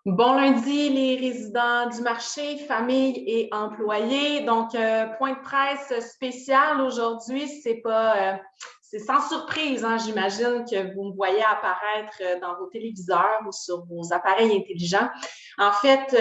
Bon lundi, les résidents du marché, familles et employés. Donc, point de presse spécial aujourd'hui, c'est sans surprise, hein, j'imagine que vous me voyez apparaître dans vos téléviseurs ou sur vos appareils intelligents. En fait,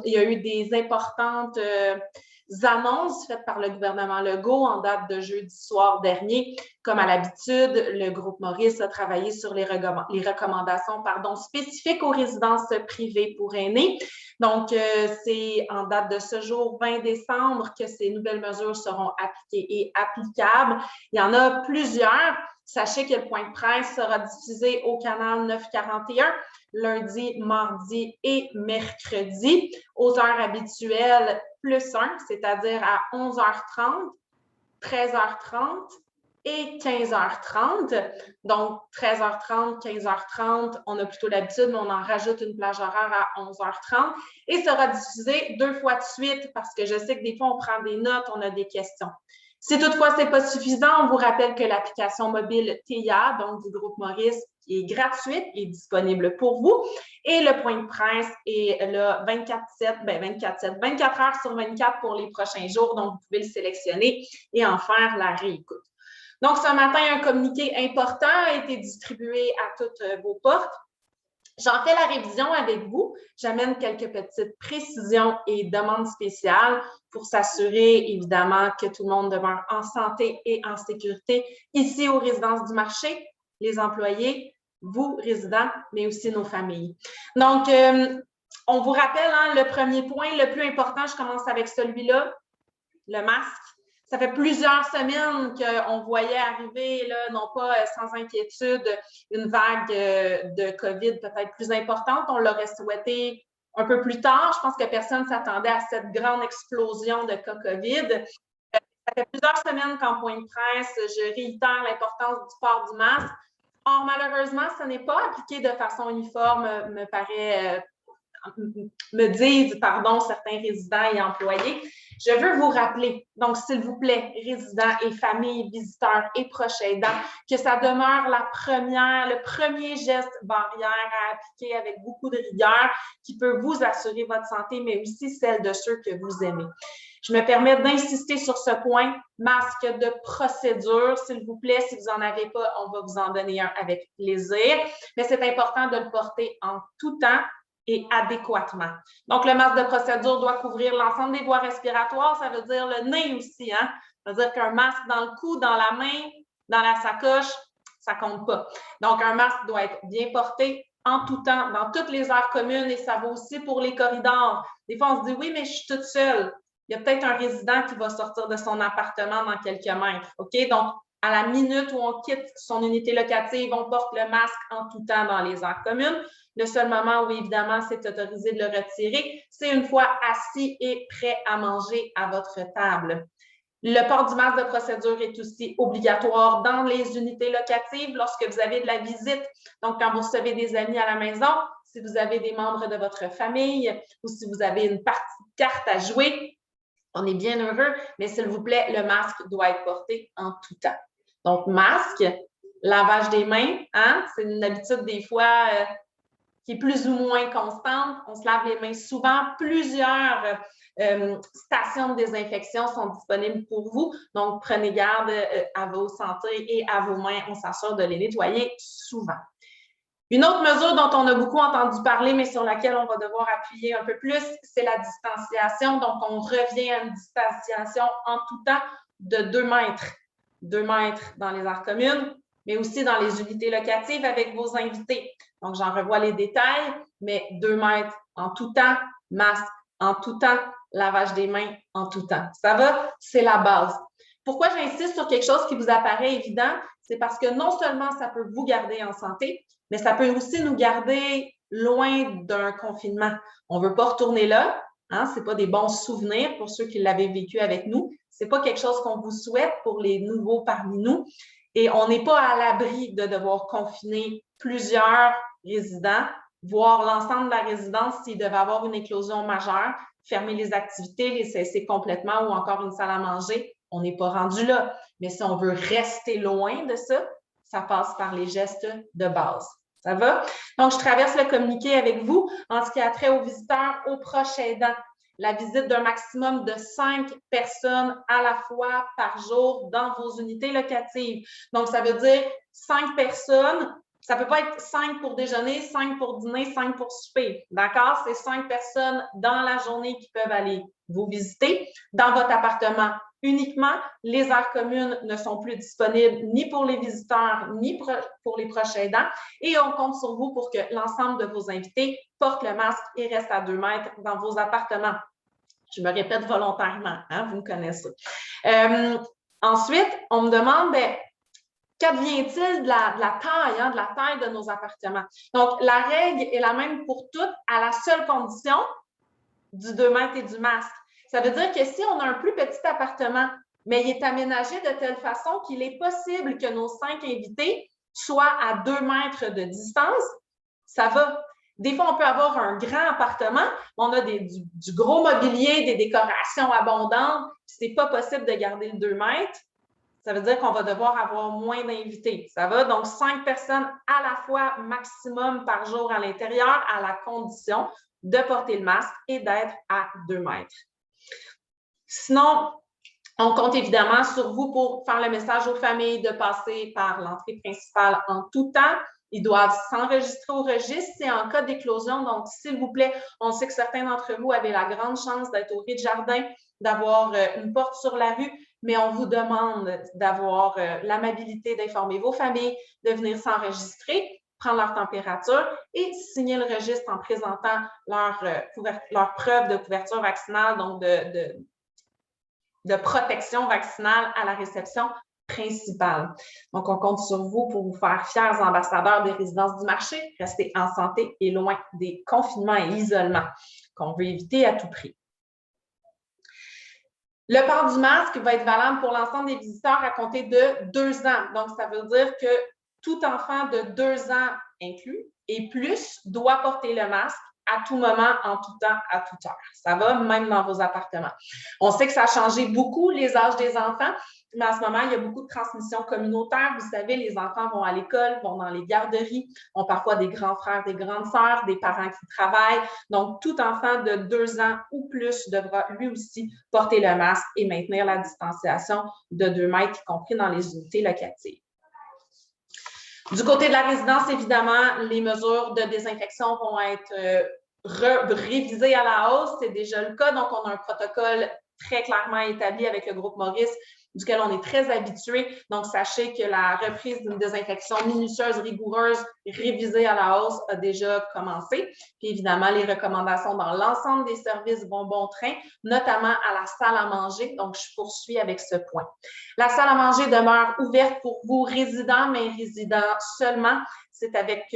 il y a eu des importantes annonces faites par le gouvernement Legault en date de jeudi soir dernier. Comme à l'habitude, le groupe Maurice a travaillé sur les recommandations spécifiques aux résidences privées pour aînés. Donc, c'est en date de ce jour, 20 décembre, que ces nouvelles mesures seront appliquées et applicables. Il y en a plusieurs. Sachez que le point de presse sera diffusé au canal 941 lundi, mardi et mercredi aux heures habituelles plus 1, c'est-à-dire à 11h30, 13h30 et 15h30. Donc, 13h30, 15h30, on a plutôt l'habitude, mais on en rajoute une plage horaire à 11h30 et sera diffusé 2 fois de suite parce que je sais que des fois, on prend des notes, on a des questions. Si toutefois, ce n'est pas suffisant, on vous rappelle que l'application mobile TIA, donc du groupe Maurice, qui est gratuite, est disponible pour vous. Et le point de presse est là 24 heures sur 24 pour les prochains jours. Donc, vous pouvez le sélectionner et en faire la réécoute. Donc, ce matin, un communiqué important a été distribué à toutes vos portes. J'en fais la révision avec vous. J'amène quelques petites précisions et demandes spéciales pour s'assurer, évidemment, que tout le monde demeure en santé et en sécurité ici aux résidences du marché, les employés, vous, résidents, mais aussi nos familles. Donc, on vous rappelle, hein, le premier point, le plus important, je commence avec celui-là, le masque. Ça fait plusieurs semaines qu'on voyait arriver, là, non pas sans inquiétude, une vague de COVID peut-être plus importante. On l'aurait souhaité un peu plus tard. Je pense que personne ne s'attendait à cette grande explosion de cas COVID. Ça fait plusieurs semaines qu'en point de presse, je réitère l'importance du port du masque. Or, malheureusement, ce n'est pas appliqué de façon uniforme, me disent, certains résidents et employés. Je veux vous rappeler, donc s'il vous plaît, résidents et familles, visiteurs et proches aidants, que ça demeure le premier geste barrière à appliquer avec beaucoup de rigueur qui peut vous assurer votre santé, mais aussi celle de ceux que vous aimez. Je me permets d'insister sur ce point, masque de procédure, s'il vous plaît, si vous n'en avez pas, on va vous en donner un avec plaisir, mais c'est important de le porter en tout temps et adéquatement. Donc, le masque de procédure doit couvrir l'ensemble des voies respiratoires, ça veut dire le nez aussi, hein? Ça veut dire qu'un masque dans le cou, dans la main, dans la sacoche, ça ne compte pas. Donc, un masque doit être bien porté en tout temps, dans toutes les aires communes, et ça vaut aussi pour les corridors. Des fois, on se dit, oui, mais je suis toute seule. Il y a peut-être un résident qui va sortir de son appartement dans quelques mètres, OK? Donc, à la minute où on quitte son unité locative, on porte le masque en tout temps dans les aires communes. Le seul moment où, évidemment, c'est autorisé de le retirer, c'est une fois assis et prêt à manger à votre table. Le port du masque de procédure est aussi obligatoire dans les unités locatives lorsque vous avez de la visite. Donc, quand vous recevez des amis à la maison, si vous avez des membres de votre famille ou si vous avez une partie de cartes à jouer, on est bien heureux, mais s'il vous plaît, le masque doit être porté en tout temps. Donc, masque, lavage des mains, hein? C'est une habitude des fois qui est plus ou moins constante. On se lave les mains souvent. Plusieurs stations de désinfection sont disponibles pour vous. Donc, prenez garde à vos santé et à vos mains. On s'assure de les nettoyer souvent. Une autre mesure dont on a beaucoup entendu parler, mais sur laquelle on va devoir appuyer un peu plus, c'est la distanciation. Donc, on revient à une distanciation en tout temps de 2 mètres. 2 mètres dans les aires communes, mais aussi dans les unités locatives avec vos invités. Donc, j'en revois les détails, mais 2 mètres en tout temps, masque en tout temps, lavage des mains en tout temps. Ça va? C'est la base. Pourquoi j'insiste sur quelque chose qui vous apparaît évident? C'est parce que non seulement ça peut vous garder en santé, mais ça peut aussi nous garder loin d'un confinement. On ne veut pas retourner là, hein? Ce n'est pas des bons souvenirs pour ceux qui l'avaient vécu avec nous. Ce n'est pas quelque chose qu'on vous souhaite pour les nouveaux parmi nous. Et on n'est pas à l'abri de devoir confiner plusieurs résidents, voire l'ensemble de la résidence s'il devait avoir une éclosion majeure, fermer les activités, les cesser complètement ou encore une salle à manger. On n'est pas rendu là. Mais si on veut rester loin de ça, ça passe par les gestes de base. Ça va? Donc, je traverse le communiqué avec vous en ce qui a trait aux visiteurs, aux proches aidants. La visite d'un maximum de 5 personnes à la fois par jour dans vos unités locatives. Donc, ça veut dire 5 personnes. Ça ne peut pas être 5 pour déjeuner, 5 pour dîner, 5 pour souper. D'accord? C'est 5 personnes dans la journée qui peuvent aller vous visiter dans votre appartement uniquement. Les aires communes ne sont plus disponibles ni pour les visiteurs, ni pour les proches aidants. Et on compte sur vous pour que l'ensemble de vos invités portent le masque et restent à 2 mètres dans vos appartements. Je me répète volontairement, hein, vous me connaissez. Ensuite, on me demande, qu'advient-il de la taille, hein, de la taille de nos appartements? Donc, la règle est la même pour toutes, à la seule condition du 2 mètres et du masque. Ça veut dire que si on a un plus petit appartement, mais il est aménagé de telle façon qu'il est possible que nos 5 invités soient à 2 mètres de distance, ça va. Des fois, on peut avoir un grand appartement, on a du gros mobilier, des décorations abondantes, puis c'est pas possible de garder le 2 mètres. Ça veut dire qu'on va devoir avoir moins d'invités. Ça va? Donc, 5 personnes à la fois maximum par jour à l'intérieur, à la condition de porter le masque et d'être à 2 mètres. Sinon, on compte évidemment sur vous pour faire le message aux familles de passer par l'entrée principale en tout temps. Ils doivent s'enregistrer au registre. C'est en cas d'éclosion. Donc, s'il vous plaît, on sait que certains d'entre vous avaient la grande chance d'être au rez-de-jardin, d'avoir une porte sur la rue, mais on vous demande d'avoir l'amabilité d'informer vos familles, de venir s'enregistrer, prendre leur température et signer le registre en présentant leur preuve de couverture vaccinale, donc de protection vaccinale à la réception principale. Donc, on compte sur vous pour vous faire fiers ambassadeurs des résidences du marché, rester en santé et loin des confinements et isolements qu'on veut éviter à tout prix. Le port du masque va être valable pour l'ensemble des visiteurs à compter de 2 ans. Donc, ça veut dire que tout enfant de 2 ans inclus et plus doit porter le masque à tout moment, en tout temps, à toute heure. Ça va, même dans vos appartements. On sait que ça a changé beaucoup les âges des enfants, mais en ce moment, il y a beaucoup de transmission communautaire. Vous savez, les enfants vont à l'école, vont dans les garderies, ont parfois des grands frères, des grandes sœurs, des parents qui travaillent. Donc, tout enfant de 2 ans ou plus devra lui aussi porter le masque et maintenir la distanciation de 2 mètres, y compris dans les unités locatives. Du côté de la résidence, évidemment, les mesures de désinfection vont être révisées à la hausse. C'est déjà le cas. Donc, on a un protocole très clairement établi avec le groupe Maurice, duquel on est très habitué. Donc, sachez que la reprise d'une désinfection minutieuse, rigoureuse, révisée à la hausse a déjà commencé. Puis, évidemment, les recommandations dans l'ensemble des services vont bon train, notamment à la salle à manger. Donc, je poursuis avec ce point. La salle à manger demeure ouverte pour vous, résidents, mais résidents seulement. C'est avec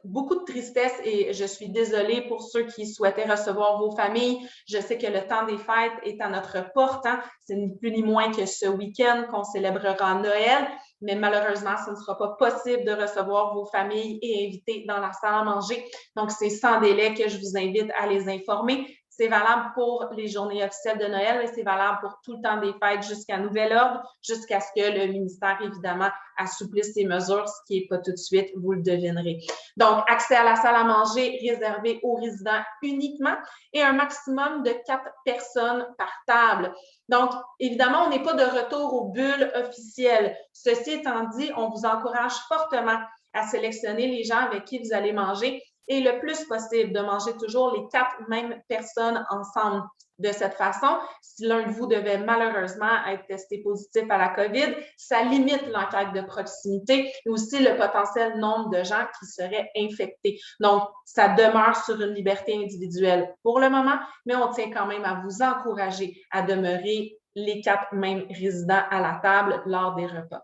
beaucoup de tristesse et je suis désolée pour ceux qui souhaitaient recevoir vos familles. Je sais que le temps des fêtes est à notre porte. Hein? C'est ni plus ni moins que ce week-end qu'on célébrera Noël, mais malheureusement, ce ne sera pas possible de recevoir vos familles et invités dans la salle à manger. Donc, c'est sans délai que je vous invite à les informer. C'est valable pour les journées officielles de Noël, mais c'est valable pour tout le temps des fêtes jusqu'à nouvel ordre, jusqu'à ce que le ministère, évidemment, assouplisse ces mesures, ce qui n'est pas tout de suite, vous le devinerez. Donc, accès à la salle à manger réservé aux résidents uniquement et un maximum de 4 personnes par table. Donc, évidemment, on n'est pas de retour aux bulles officielles. Ceci étant dit, on vous encourage fortement à sélectionner les gens avec qui vous allez manger et le plus possible de manger toujours les 4 mêmes personnes ensemble. De cette façon, si l'un de vous devait malheureusement être testé positif à la COVID, ça limite l'enquête de proximité et aussi le potentiel nombre de gens qui seraient infectés. Donc, ça demeure sur une liberté individuelle pour le moment, mais on tient quand même à vous encourager à demeurer les 4 mêmes résidents à la table lors des repas.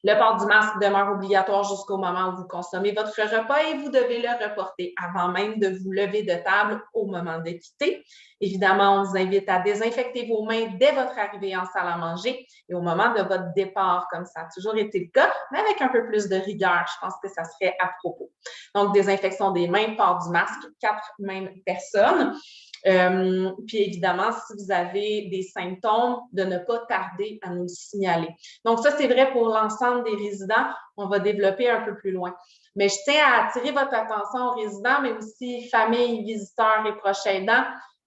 Le port du masque demeure obligatoire jusqu'au moment où vous consommez votre repas et vous devez le reporter avant même de vous lever de table au moment de quitter. Évidemment, on vous invite à désinfecter vos mains dès votre arrivée en salle à manger et au moment de votre départ, comme ça a toujours été le cas, mais avec un peu plus de rigueur. Je pense que ça serait à propos. Donc, désinfection des mains, port du masque, 4 mêmes personnes. Puis évidemment, si vous avez des symptômes, de ne pas tarder à nous le signaler. Donc ça, c'est vrai pour l'ensemble des résidents. On va développer un peu plus loin. Mais je tiens à attirer votre attention aux résidents, mais aussi familles, visiteurs et proches aidants.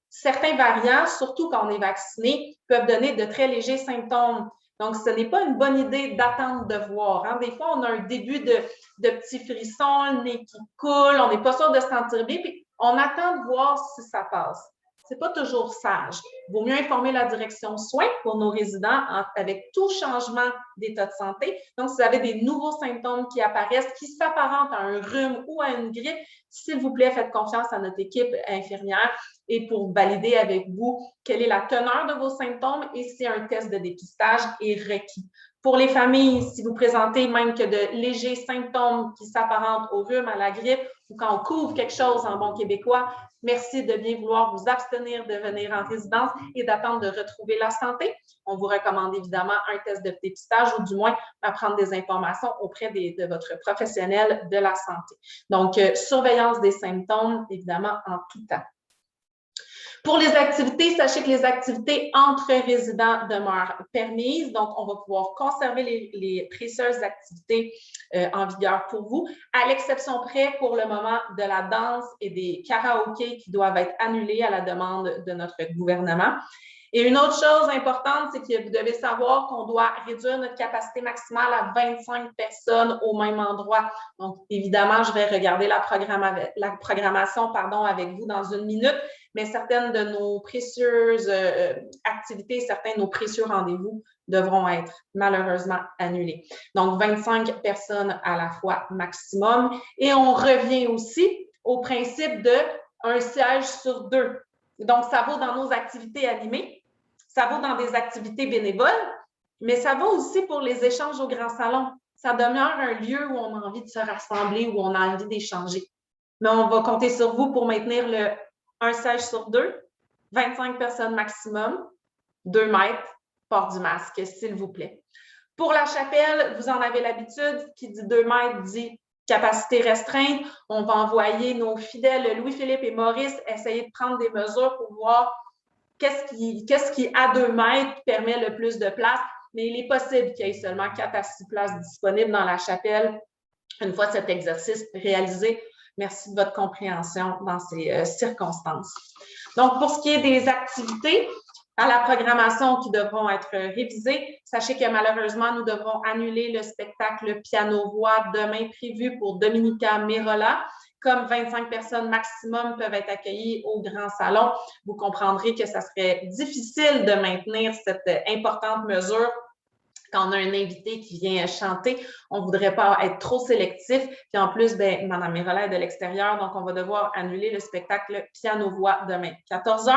Certains variants, surtout quand on est vacciné, peuvent donner de très légers symptômes. Donc, ce n'est pas une bonne idée d'attendre de voir. Hein. Des fois, on a un début de petits frissons, le nez qui coule, on n'est pas sûr de se sentir bien, puis on attend de voir si ça passe. Ce n'est pas toujours sage. Il vaut mieux informer la direction soins pour nos résidents avec tout changement d'état de santé. Donc, si vous avez des nouveaux symptômes qui apparaissent, qui s'apparentent à un rhume ou à une grippe, s'il vous plaît, faites confiance à notre équipe infirmière et pour valider avec vous quelle est la teneur de vos symptômes et si un test de dépistage est requis. Pour les familles, si vous présentez même que de légers symptômes qui s'apparentent au rhume, à la grippe, ou quand on couvre quelque chose en bon québécois, merci de bien vouloir vous abstenir de venir en résidence et d'attendre de retrouver la santé. On vous recommande évidemment un test de dépistage ou du moins à prendre des informations auprès de votre professionnel de la santé. Donc, surveillance des symptômes, évidemment, en tout temps. Pour les activités, sachez que les activités entre résidents demeurent permises. Donc, on va pouvoir conserver les précieuses activités en vigueur pour vous, à l'exception près pour le moment de la danse et des karaokés qui doivent être annulés à la demande de notre gouvernement. Et une autre chose importante, c'est que vous devez savoir qu'on doit réduire notre capacité maximale à 25 personnes au même endroit. Donc, évidemment, je vais regarder la programmation avec vous dans une minute, mais certaines de nos précieuses activités, certains de nos précieux rendez-vous devront être malheureusement annulés. Donc, 25 personnes à la fois maximum. Et on revient aussi au principe de un siège sur 2. Donc, ça vaut dans nos activités animées, ça vaut dans des activités bénévoles, mais ça vaut aussi pour les échanges au grand salon. Ça demeure un lieu où on a envie de se rassembler, où on a envie d'échanger. Mais on va compter sur vous pour maintenir un siège sur 2, 25 personnes maximum, 2 mètres, port du masque, s'il vous plaît. Pour la chapelle, vous en avez l'habitude, qui dit 2 mètres dit capacité restreinte. On va envoyer nos fidèles Louis-Philippe et Maurice essayer de prendre des mesures pour voir qu'est-ce qui, à 2 mètres, permet le plus de place. Mais il est possible qu'il y ait seulement 4 à 6 places disponibles dans la chapelle une fois cet exercice réalisé. Merci de votre compréhension dans ces circonstances. Donc, pour ce qui est des activités, à la programmation qui devront être révisées, sachez que malheureusement, nous devrons annuler le spectacle piano-voix demain prévu pour Dominica Merola. Comme 25 personnes maximum peuvent être accueillies au grand salon, vous comprendrez que ça serait difficile de maintenir cette importante mesure quand on a un invité qui vient chanter. On ne voudrait pas être trop sélectif. Puis en plus, Mme Merola est de l'extérieur, donc on va devoir annuler le spectacle piano-voix demain, 14h.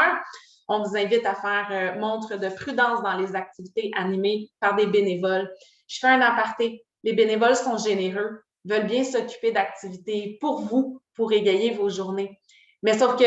On vous invite à faire montre de prudence dans les activités animées par des bénévoles. Je fais un aparté. Les bénévoles sont généreux, veulent bien s'occuper d'activités pour vous, pour égayer vos journées. Mais sauf que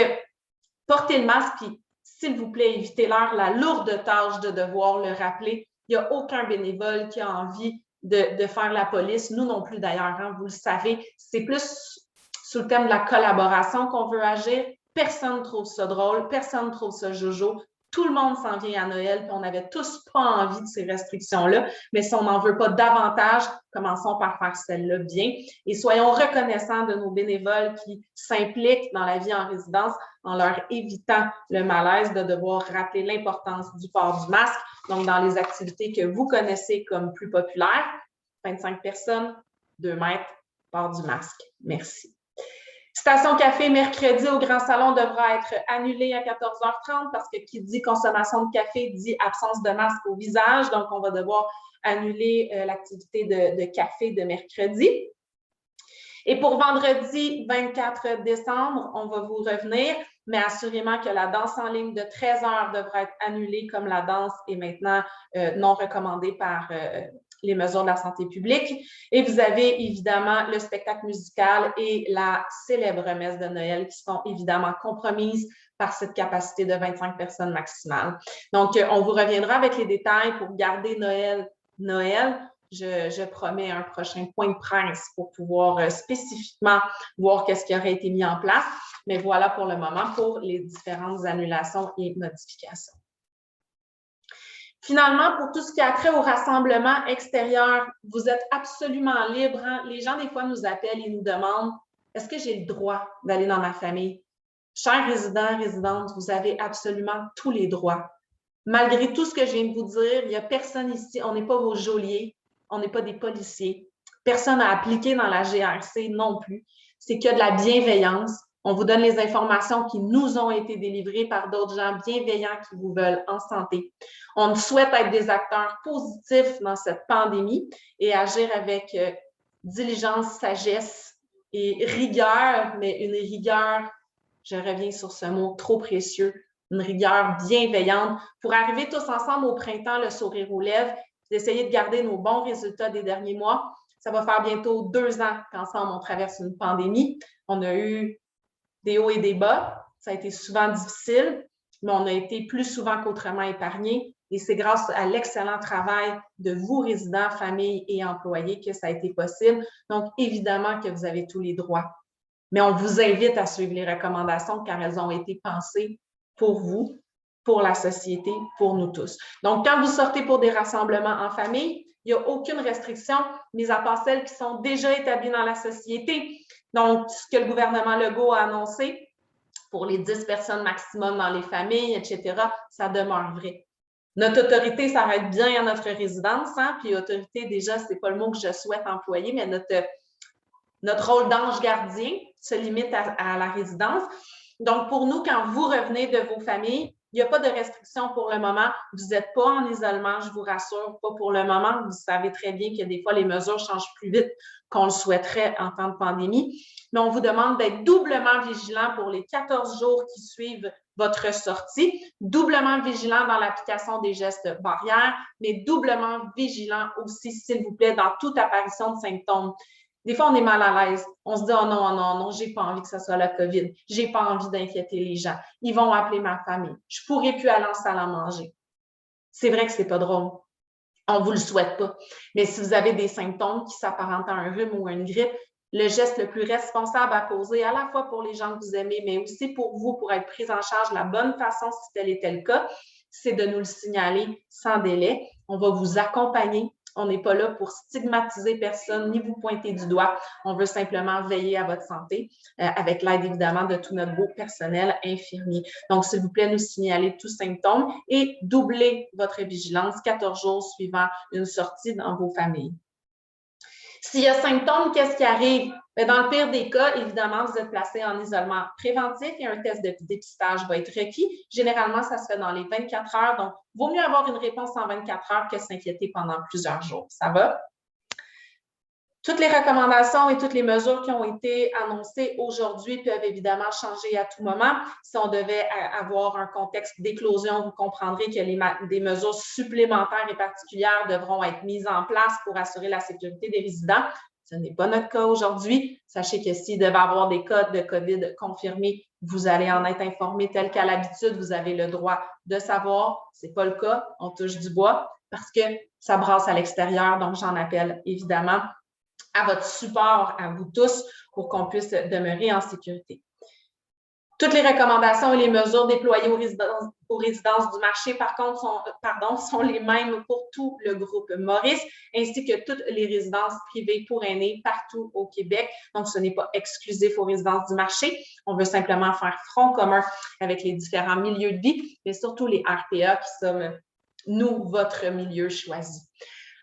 portez le masque, puis s'il vous plaît, évitez-leur la lourde tâche de devoir le rappeler. Il n'y a aucun bénévole qui a envie de faire la police. Nous non plus d'ailleurs, hein, vous le savez. C'est plus sous le thème de la collaboration qu'on veut agir. Personne ne trouve ça drôle, personne ne trouve ça jojo. Tout le monde s'en vient à Noël, puis on n'avait tous pas envie de ces restrictions-là. Mais si on n'en veut pas davantage, commençons par faire celle-là bien. Et soyons reconnaissants de nos bénévoles qui s'impliquent dans la vie en résidence en leur évitant le malaise de devoir rappeler l'importance du port du masque. Donc, dans les activités que vous connaissez comme plus populaires, 25 personnes, 2 mètres, port du masque. Merci. Station café mercredi au Grand Salon devra être annulée à 14h30 parce que qui dit consommation de café dit absence de masque au visage. Donc, on va devoir annuler l'activité de café de mercredi. Et pour vendredi 24 décembre, on va vous revenir, mais assurément que la danse en ligne de 13h devra être annulée comme la danse est maintenant non recommandée par les mesures de la santé publique. Et vous avez évidemment le spectacle musical et la célèbre messe de Noël qui sont évidemment compromises par cette capacité de 25 personnes maximale. Donc, on vous reviendra avec les détails pour garder Noël. Je promets un prochain point de presse pour pouvoir spécifiquement voir qu'est-ce qui aurait été mis en place. Mais voilà pour le moment pour les différentes annulations et modifications. Finalement, pour tout ce qui a trait au rassemblement extérieur, vous êtes absolument libre. Hein? Les gens, des fois, nous appellent et nous demandent « Est-ce que j'ai le droit d'aller dans ma famille? » Chers résidents, résidentes, vous avez absolument tous les droits. Malgré tout ce que je viens de vous dire, il n'y a personne ici, on n'est pas vos geôliers, on n'est pas des policiers. Personne n'a appliqué dans la GRC non plus. C'est que de la bienveillance. On vous donne les informations qui nous ont été délivrées par d'autres gens bienveillants qui vous veulent en santé. On souhaite être des acteurs positifs dans cette pandémie et agir avec diligence, sagesse et rigueur, mais une rigueur, je reviens sur ce mot trop précieux, une rigueur bienveillante pour arriver tous ensemble au printemps, le sourire aux lèvres, d'essayer de garder nos bons résultats des derniers mois. Ça va faire bientôt 2 ans qu'ensemble, on traverse une pandémie. On a eu des hauts et des bas. Ça a été souvent difficile, mais on a été plus souvent qu'autrement épargnés. Et c'est grâce à l'excellent travail de vous, résidents, familles et employés, que ça a été possible. Donc, évidemment que vous avez tous les droits. Mais on vous invite à suivre les recommandations car elles ont été pensées pour vous, pour la société, pour nous tous. Donc, quand vous sortez pour des rassemblements en famille, il n'y a aucune restriction, mis à part celles qui sont déjà établies dans la société. Donc, ce que le gouvernement Legault a annoncé pour les 10 personnes maximum dans les familles, etc., ça demeure vrai. Notre autorité s'arrête bien à notre résidence, hein? Puis autorité, déjà, ce n'est pas le mot que je souhaite employer, mais notre rôle d'ange gardien se limite à la résidence. Donc, pour nous, quand vous revenez de vos familles, il n'y a pas de restriction pour le moment. Vous n'êtes pas en isolement, je vous rassure, pas pour le moment. Vous savez très bien que des fois, les mesures changent plus vite qu'on le souhaiterait en temps de pandémie. Mais on vous demande d'être doublement vigilant pour les 14 jours qui suivent votre sortie, doublement vigilant dans l'application des gestes barrières, mais doublement vigilant aussi, s'il vous plaît, dans toute apparition de symptômes. Des fois, on est mal à l'aise. On se dit « Oh non, non, non, j'ai pas envie que ce soit la COVID. J'ai pas envie d'inquiéter les gens. Ils vont appeler ma famille. Je pourrais plus aller en salle à manger. » C'est vrai que c'est pas drôle. On vous le souhaite pas. Mais si vous avez des symptômes qui s'apparentent à un rhume ou à une grippe, le geste le plus responsable à poser, à la fois pour les gens que vous aimez, mais aussi pour vous, pour être pris en charge de la bonne façon si tel était le cas, c'est de nous le signaler sans délai. On va vous accompagner. On n'est pas là pour stigmatiser personne ni vous pointer du doigt. On veut simplement veiller à votre santé avec l'aide évidemment de tout notre beau personnel infirmier. Donc, s'il vous plaît, nous signaler tous symptômes et doubler votre vigilance 14 jours suivant une sortie dans vos familles. S'il y a symptômes, qu'est-ce qui arrive? Dans le pire des cas, évidemment, vous êtes placé en isolement préventif et un test de dépistage va être requis. Généralement, ça se fait dans les 24 heures. Donc, il vaut mieux avoir une réponse en 24 heures que s'inquiéter pendant plusieurs jours. Ça va? Toutes les recommandations et toutes les mesures qui ont été annoncées aujourd'hui peuvent évidemment changer à tout moment. Si on devait avoir un contexte d'éclosion, vous comprendrez que des mesures supplémentaires et particulières devront être mises en place pour assurer la sécurité des résidents. Ce n'est pas notre cas aujourd'hui. Sachez que s'il devait y avoir des cas de COVID confirmés, vous allez en être informé tel qu'à l'habitude. Vous avez le droit de savoir. Ce n'est pas le cas. On touche du bois parce que ça brasse à l'extérieur. Donc, j'en appelle évidemment à votre support, à vous tous, pour qu'on puisse demeurer en sécurité. Toutes les recommandations et les mesures déployées aux résidences du marché, par contre, sont les mêmes pour tout le groupe Maurice, ainsi que toutes les résidences privées pour aînés partout au Québec. Donc, ce n'est pas exclusif aux résidences du marché. On veut simplement faire front commun avec les différents milieux de vie, mais surtout les RPA qui sommes, nous, votre milieu choisi.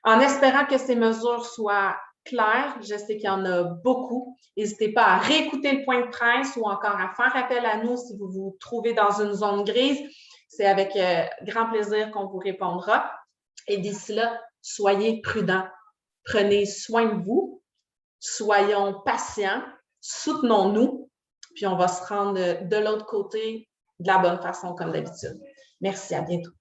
En espérant que ces mesures soient claires, je sais qu'il y en a beaucoup. N'hésitez pas à réécouter le point de presse ou encore à faire appel à nous si vous vous trouvez dans une zone grise. C'est avec grand plaisir qu'on vous répondra. Et d'ici là, soyez prudents. Prenez soin de vous. Soyons patients. Soutenons-nous. Puis on va se rendre de l'autre côté de la bonne façon comme d'habitude. Merci, à bientôt.